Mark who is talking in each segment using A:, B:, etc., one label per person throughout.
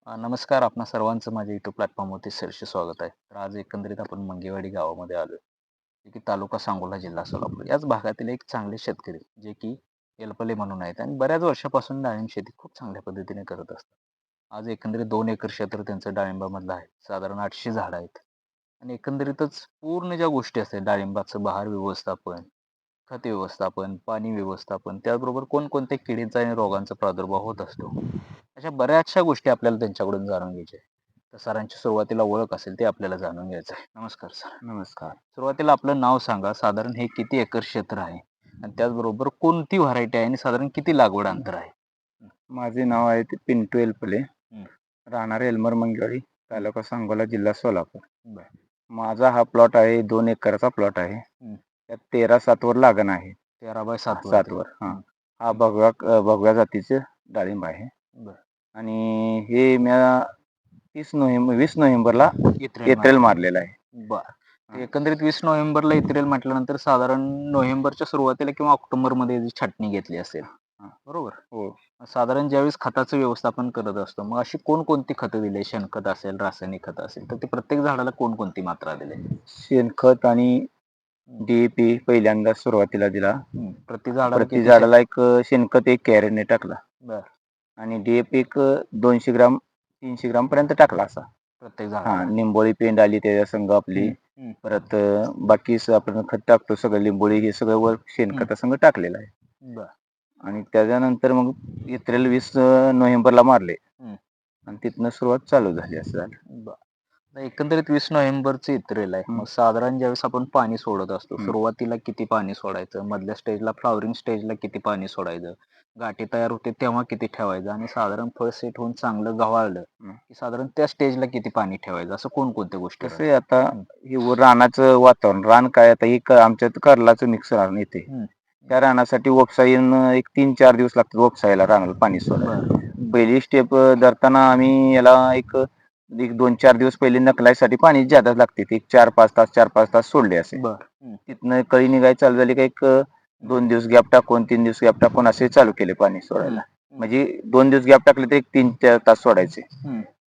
A: नमस्कार. आपणा सर्वांचं माझ्या YouTube प्लॅटफॉर्मवरती सहर्ष स्वागत आहे. तर आज एकंदरीत आपण मंगेवाडी गावामध्ये आलोय, जे की तालुका सांगोला, जिल्हा सोलापूर. याच भागातील एक चांगले शेतकरी, जे की एलपले म्हणून आहेत आणि बऱ्याच वर्षापासून डाळिंब शेती खूप चांगल्या पद्धतीने करत असतात. आज एकंदरीत 2 एकर क्षेत्र त्यांचं डाळिंबामधलं आहे. साधारण 800 झाडं आहेत आणि एकंदरीतच पूर्ण ज्या गोष्टी असतात, डाळिंबाचं बहार व्यवस्थापन, खत व्यवस्थापन, पाणी व्यवस्थापन, त्याचबरोबर कोणकोणत्या किडींचा आणि रोगांचा प्रादुर्भाव होत असतो. अशा बऱ्याचशा गोष्टी आपल्याला त्यांच्याकडून जाणून घ्यायच्या आहे. तर सरांची सुरुवातीला ओळख असेल ते आपल्याला जाणून घ्यायचं आहे. नमस्कार सर.
B: नमस्कार.
A: सुरुवातीला आपलं नाव सांगा, साधारण हे किती एकर क्षेत्र आहे? आणि त्याचबरोबर कोणती व्हरायटी आहे आणि साधारण किती लागवड अंतर आहे?
B: माझे नाव आहे ते पिंटू एलपले,
A: हं.
B: राहणार एल्मर मंगेवाडी, तालुका सांगोला, जिल्हा सोलापूर.
A: बरं.
B: माझा हा प्लॉट आहे 2 एकरचा प्लॉट आहे.
A: हं.
B: त्यात 13/7 वर लागण आहे.
A: 13/7
B: 7
A: वरती.
B: वर. हां.
A: हं.
B: हा भगव्या जातीचे डाळिंब आहे
A: बरं.
B: आणि हे म्या 20 नोव्हेंबरला
A: इथ्रेल
B: एप्रिल
A: मारलं.
B: मारलेला आहे.
A: बरं.
B: हां.
A: एकंदरीत 20 नोव्हेंबरला इथ्रेल म्हटल्यानंतर साधारण नोव्हेंबरच्या सुरुवातीला किंवा ऑक्टोबरमध्ये याची छाटणी घेतली असेल.
B: हां.
A: बरोबर?
B: हो.
A: साधारण ज्यावेळेस खताचं व्यवस्थापन करत असतो, मग अशी कोणकोणती खतं दिली? शेणखत असेल, रासायनिक खत असेल, तर ते प्रत्येक झाडाला कोणकोणती मात्रा दिली?
B: शेणखत आणि
A: हं.
B: डी-ए-पी पहिल्यांदा सुरुवातीला दिला.
A: प्रति झाडाला
B: प्रति
A: किती
B: झाडाला एक शेणखत 1 कॅरेटने टाकला.
A: बरं.
B: आणि डी-ए-पी एक 200 ग्राम 300 ग्राम पर्यंत टाकला असा.
A: प्रत्येक झाडाला.
B: निंबोळी पेंड आली त्याच्या संग आपली.
A: हं, हं.
B: परत बाकी आपण खत टाकतो सगळं, लिंबोळी हे सगळं वर शेणखता संग टाकलेलं आहे.
A: बरं.
B: आणि त्याच्यानंतर मग एप्रिल 20 नोव्हेंबरला मारले
A: हं.
B: आणि तिथनं सुरुवात चालू झाली असं झालं.
A: बरं. आता एकंदरीत 20 नोव्हेंबरचं इथ्रेल आहे. मग साधारण ज्यावेळेस आपण पाणी सोडत असतो, सुरुवातीला किती पाणी सोडायचं? मधल्या स्टेजला, फ्लॉवरिंग स्टेजला किती पाणी सोडायचं? गाठी तयार होते तेव्हा किती ठेवायचं? आणि साधारण फळ सेट होऊन चांगलं गव्हाळलं, की साधारण त्या स्टेजला किती पाणी ठेवायचं? असं कोणकोणत्या गोष्टी
B: कसं
A: राहतात?
B: आहे आता हे रानाचं वातावरण, रान काय आता एक आमच्यात कर्लाचं मिक्स रान येते.
A: हं.
B: त्या रानासाठी उपसा येऊन एक 3-4 दिवस लागतात उपसायला रानाला पाणी सोडायला.
A: बरं.
B: पहिली स्टेप धरताना आम्ही याला एक 2-4 दिवस पहिले नकलायसाठी पाणी ज्यादा लागते. एक 4-5 तास सोडले असे.
A: बरं.
B: तिथनं कळी निघाय चालू झाली का एक 2 दिवस गॅप टाकून 3 दिवस गॅप टाकून असे चालू केले पाणी सोडायला. म्हणजे 2 दिवस गॅप टाकले तर एक 3-4 तास सोडायचे.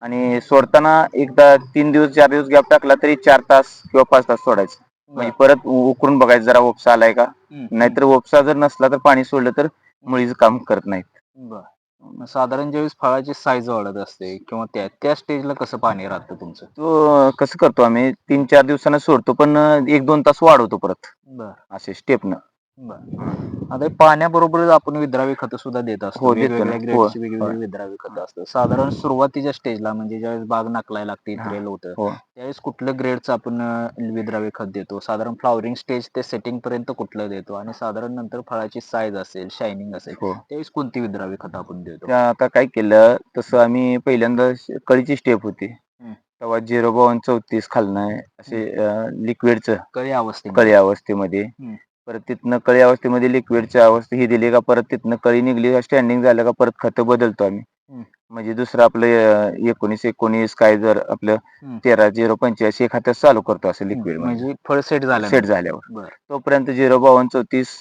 B: आणि सोडताना एकदा 3 दिवस 4 दिवस गॅप टाकला तरी 4 तास किंवा 5 तास सोडायचं. म्हणजे परत उकरून बघायचं जरा उपसा आलाय का. नाहीतर उपसा जर नसला तर पाणी सोडलं तर मुळीच काम करत नाहीत.
A: बरं. मग साधारण ज्यावेळेस फळाची साईज वाढत असते किंवा त्या स्टेजला कसं पाणी राहतं तुमचं?
B: तो कसं करतो आम्ही 3-4 दिवसानं सोडतो, पण 1-2 तास वाढवतो परत
A: बरं.
B: असे स्टेपनं.
A: बरं. आता हे पाण्याबरोबरच आपण विद्राव्य खतं सुद्धा देत असतो.
B: हो, देतो ना.
A: वेगवेगळ्या
B: हो,
A: ग्रेडची वेगवेगळी
B: होय.
A: विद्राव्य खतं असतात. साधारण सुरुवातीच्या स्टेजला म्हणजे ज्यावेळेस बाग नाकलाय लागते, इथ्रेल होतं,
B: हो.
A: त्यावेळेस कुठलं ग्रेडचं आपण विद्राव्य खत देतो? साधारण फ्लॉवरिंग स्टेज ते सेटिंग पर्यंत कुठलं देतो? आणि साधारण नंतर फळाची साईज असेल, शायनिंग असेल,
B: हो.
A: त्यावेळेस कोणती विद्राव्य खतं आपण देतो?
B: आता काय केलं तसं आम्ही पहिल्यांदा कळीची स्टेप होती.
A: हं.
B: तेव्हा 0-32 खालनं असे लिक्विडचं
A: कळी
B: कळी
A: अवस्थेमध्ये.
B: अवस्थेमध्ये. परत तिथनं कळी अवस्थेमध्ये लिक्विडची अवस्था ही दिली का परत तिथनं कळी निघली का स्टँडिंग झालं का परत खतं बदलतो आम्ही. म्हणजे दुसरं आपलं 19-19 काय जर आपलं 13-0-85 हे खातं चालू करतो असं लिक्विड मध्ये
A: म्हणजे फळ सेट
B: सेट
A: झाल्यानंतर.
B: झाल्यावर.
A: बरं.
B: तोपर्यंत 0-52-34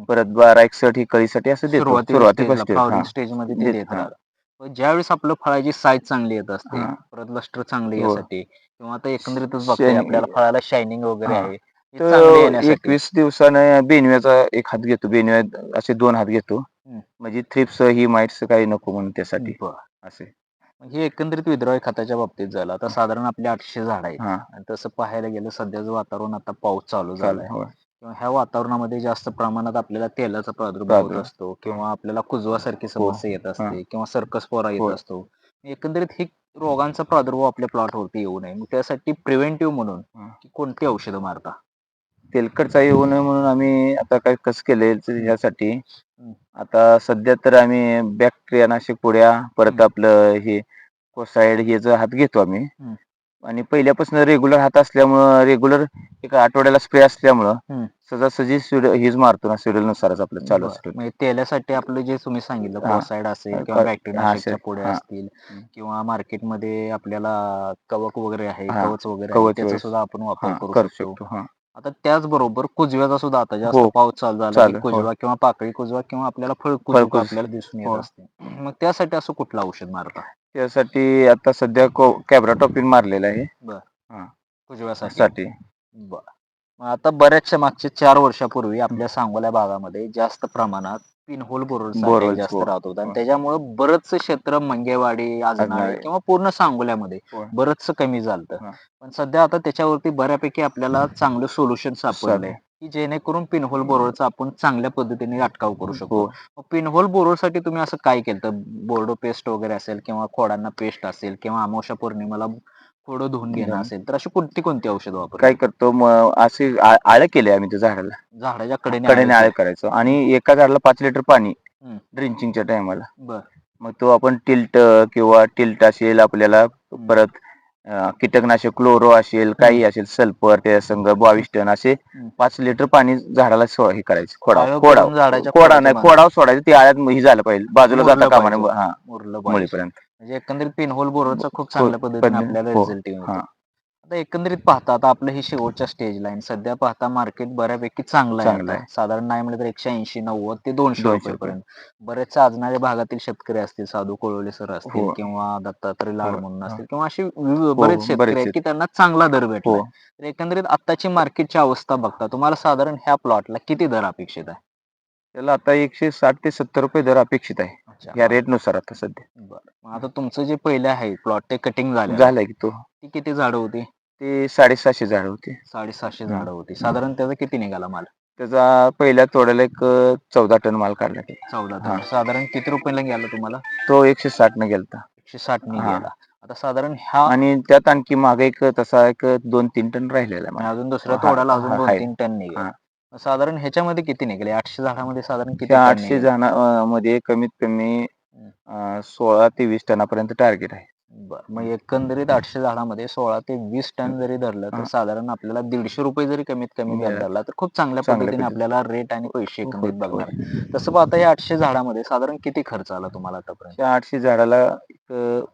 B: परत 12-61 ही कळीसाठी असं देतो.
A: सुरुवातीच्या
B: सुरुवाती
A: स्टेजला,
B: फर्स्ट इयर.
A: फ्लॉवरिंग स्टेजमध्ये ते देत
B: हां.
A: राहतात. पण ज्यावेळेस आपलं फळाची साईज चांगली येत असते,
B: हां.
A: परत लस्टर चांगलं
B: हो.
A: यासाठी किंवा आता एकंदरीतच बघताय
B: शनी
A: आपल्याला फळाला शायनिंग वगैरे
B: हां.
A: आहे, हे चांगलं
B: तर
A: येण्यासाठी.
B: 21 दिवसानं बेनव्याचा एक हात घेतो. बेनव्या असे 2 हात घेतो. म्हणजे थ्रिप्स ही माइट्स काही नको म्हणून त्यासाठी
A: बरं.
B: असे.
A: हे एकंदरीत विद्राव्य खताच्या बाबतीत झालं. आता साधारण आपली 800 झाडं आहेत
B: हां.
A: आणि तसं पाहायला गेलं सध्याचं वातावरण आता पाऊस चालू झालाय
B: होय.
A: किंवा ह्या वातावरणामध्ये जास्त प्रमाणात आपल्याला तेलाचा प्रादुर्भाव होत असतो किंवा आपल्याला कुजवासारखी
B: हो.
A: समस्या येत
B: हां.
A: असते किंवा सर्कस पोरा येत
B: होय.
A: असतो. एकंदरीत ही रोगांचा प्रादुर्भाव आपल्या प्लॉटवरती येऊ नये. मग त्यासाठी प्रिव्हेंटिव्ह म्हणून की कोणती औषधं मारता?
B: तेलकटचा येऊ नये म्हणून आम्ही आता काय कसं केलंय ह्यासाठी
A: हं.
B: आता सध्या तर आम्ही बॅक्टेरियानाशक पुड्या परत आपलं हे कोसाईड ह्याचा हात घेतो आम्ही. आणि पहिल्यापासून रेग्युलर हात असल्यामुळं रेग्युलर एक आठवड्याला स्प्रे असल्यामुळं सहजासहजी हेच मारतो ना शेड्यूलनुसारच आपलं चालू
A: बरं.
B: असतं.
A: म्हणजे तेल्यासाठी आपलं जे तुम्ही सांगितलं
B: हां.
A: क्लोसाईड असेल किंवा
B: हां,
A: बॅक्टेरियानाशकच्या पुड्या
B: हां.
A: असतील किंवा मार्केटमध्ये आपल्याला कवक वगैरे आहे,
B: हां.
A: कवच वगैरे आहे,
B: कवच
A: त्याचा
B: वेळेस
A: सुद्धा आपण वापर
B: हां,
A: करू
B: करू
A: शकतो.
B: शकतो. हां.
A: आता त्याचबरोबर कुजव्याचा सुद्धा आता जास्त
B: हो,
A: पाऊस चालू झाला की
B: चालू. हो.
A: कुजवा किंवा पाकळी कुजवा किंवा आपल्याला फळकुजवा
B: फळकुज.
A: आपल्याला दिसून येत
B: हो.
A: असते. मग त्यासाठी असं कुठलं औषध मारता?
B: त्यासाठी आता सध्या कॅब्राटॉपिन मारलेलं आहे.
A: बर.
B: हा.
A: कुजव्यासाठी?
B: साठी.
A: बरं. मग आता बऱ्याचशा मागच्या 4 वर्षापूर्वी आपल्या सांगोला भागामध्ये जास्त प्रमाणात पिनहोल बोररचा अटॅक
B: बोरवेल्स.
A: जास्त
B: हो.
A: राहत होता आणि
B: हो.
A: त्याच्यामुळे बरंचसं क्षेत्र मंगेवाडी, आजनाळे
B: आजनाळे.
A: किंवा पूर्ण सांगोल्यामध्ये
B: हो.
A: बरंचसं कमी झालतं.
B: हा.
A: पण सध्या आता त्याच्यावरती बऱ्यापैकी आपल्याला चांगलं सोल्युशन सापडलंय, की जेणेकरून पिनहोल बोररचा आपण चांगल्या पद्धतीने अटकाव करू शकतो.
B: हो.
A: मग पिनहोल बोररसाठी तुम्ही असं काय केलं? बोर्डो पेस्ट वगैरे असेल किंवा खोडांना पेस्ट असेल किंवा अमावस्या पौर्णिमेला खोडं धुवून घेणं असेल, तर अशी कोणती औषधं वापरली?
B: काय करतो असे आळे केले आम्ही त्या झाडाला.
A: झाडाच्या कडेने
B: कडेने आळे
A: केले.
B: करायचो आणि एका झाडाला 5 लिटर पाणी
A: हं.
B: ड्रिंचिंगच्या टायमाला.
A: बरं.
B: मग तो आपण टिल्ट असेल आपल्याला, परत कीटकनाशक क्लोरो असेल, काही असेल, सल्फर, त्या संग 22 टन असे 5 लिटर पाणी झाडाला हे करायचं.
A: आळं करून झाडाच्या
B: खोडा नाही,
A: खोडाच्या
B: खोडावर सोडायचं. ते आळ्यात ही झालं पाहिजे, बाजूला जाता
A: मुरलं
B: कामा
A: पाहिजे.
B: नये. हा,
A: मुरलं पाहिजे.
B: मुळीपर्यंत.
A: म्हणजे एकंदरीत पिनहोल बोररचा खूप चांगल्या पद्धतीने आपल्याला
B: हो.
A: रिझल्ट येतो.
B: हा.
A: आता एकंदरीत पाहता आता आपलं ही शेवटच्या स्टेजला आहे. सध्या पाहता मार्केट बऱ्यापैकी चांगलं आहे
B: चांगलं
A: आता.
B: आहे.
A: साधारण नाही म्हणलं तर 180, 90 ते 200
B: 200
A: रुपयेपर्यंत. बरेचसे आजनाळे भागातील शेतकरी असतील, साधू कोळवले सर असतील
B: हो.
A: किंवा दत्तात्रय लाड
B: हो.
A: म्हणून
B: हा.
A: असतील किंवा असे
B: हो,
A: बरेच शेतकरी
B: बरेच
A: आहेत
B: आहेत.
A: की त्यांना चांगला दर भेटलाय.
B: हो.
A: तर एकंदरीत आत्ताची मार्केटची अवस्था बघता तुम्हाला साधारण ह्या प्लॉटला किती दर अपेक्षित आहे?
B: त्याला आता 160 ते 70 रुपये दर अपेक्षित आहे.
A: अच्छा.
B: या रेटनुसार आता सध्या.
A: बरं. मग आता तुमचं जे पहिले आहे प्लॉट ते कटिंग झालेलं आहे.
B: झालाय की तो.
A: ती किती झाडं होती?
B: ते 750 झाड होते.
A: 750 झाडं होती. साधारण त्याचा किती निघाला माल?
B: त्याचा पहिल्या तोड्याला एक 14 टन माल काढला.
A: 14
B: हा.
A: टन. साधारण किती रुपयाला गेला तुम्हाला?
B: तो 160 न गेलता.
A: 160 नी
B: हा.
A: गेला. आता साधारण ह्या
B: आणि त्यात आणखी मागे एक तसा एक 2-3 टन राहिलेला
A: म्हणजे
B: माल.
A: अजून दुसऱ्या
B: हा,
A: तोड्याला अजून
B: हाय.
A: 2-3 टन निघेल.
B: हा.
A: साधारण ह्याच्यामध्ये किती निघाले? 800 झाडामध्ये साधारण किती
B: त्या
A: टन
B: 800
A: निघेल?
B: मध्ये कमीत कमी
A: हं.
B: 16 ते 20 टनापर्यंत टार्गेट आहे.
A: बरं. मग एकंदरीत 800 झाडामध्ये 16 ते 20 टन जरी धरलं तर
B: हा.
A: साधारण आपल्याला ₹150 जरी कमीत कमी दर
B: मिळालं.
A: धरला तर खूप चांगल्या
B: चांगल्या
A: पद्धतीने
B: पद्धतीने.
A: आपल्याला रेट आणि पैसे
B: हो,
A: एकंदरीत
B: हो.
A: बघणार. तसं पाहता या 800 झाडामध्ये साधारण किती खर्च आला तुम्हाला आतापर्यंत?
B: त्या 800 झाडाला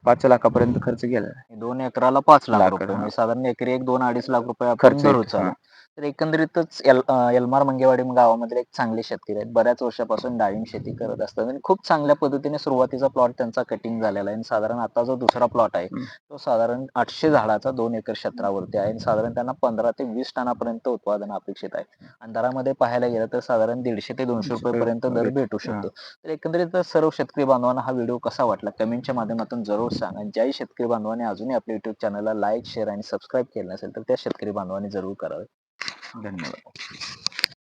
B: 5 लाखापर्यंत खर्च केला.
A: 2 एकराला 5 लाख
B: लाख.
A: रुपये
B: हा.
A: म्हणजे साधारण एकरी 1-2-2.5 लाख रुपये आपण
B: खर्च
A: धरू
B: येतो.
A: चालू.
B: हा.
A: तर एकंदरीतच एल्मार मंगेवाडी गावामधले एक चांगले शेतकरी आहेत. बऱ्याच वर्षापासून डाळिंब शेती करत असतात आणि खूप चांगल्या पद्धतीने सुरुवातीचा प्लॉट त्यांचा कटिंग झालेला आहे आणि साधारण आता जो दुसरा प्लॉट आहे तो साधारण 800 झाडाचा 2 एकर क्षेत्रावरती आहे आणि साधारण त्यांना 15 ते 20 टनापर्यंत उत्पादन अपेक्षित आहे. आणि दरामध्ये पाहायला गेलं तर साधारण 150 ते 200 रुपयेपर्यंत दर भेटू शकतो. तर एकंदरीत सर्व शेतकरी बांधवांना हा व्हिडिओ कसा वाटला कमेंटच्या माध्यमातून जरूर सांगा. आणि ज्याही शेतकरी बांधवांनी अजूनही आपल्या युट्यूब चॅनलला लाईक, शेअर आणि सबस्क्राईब केलं नसेल तर त्या शेतकरी बांधवांनी जरूर करावे.
B: धन्यवाद.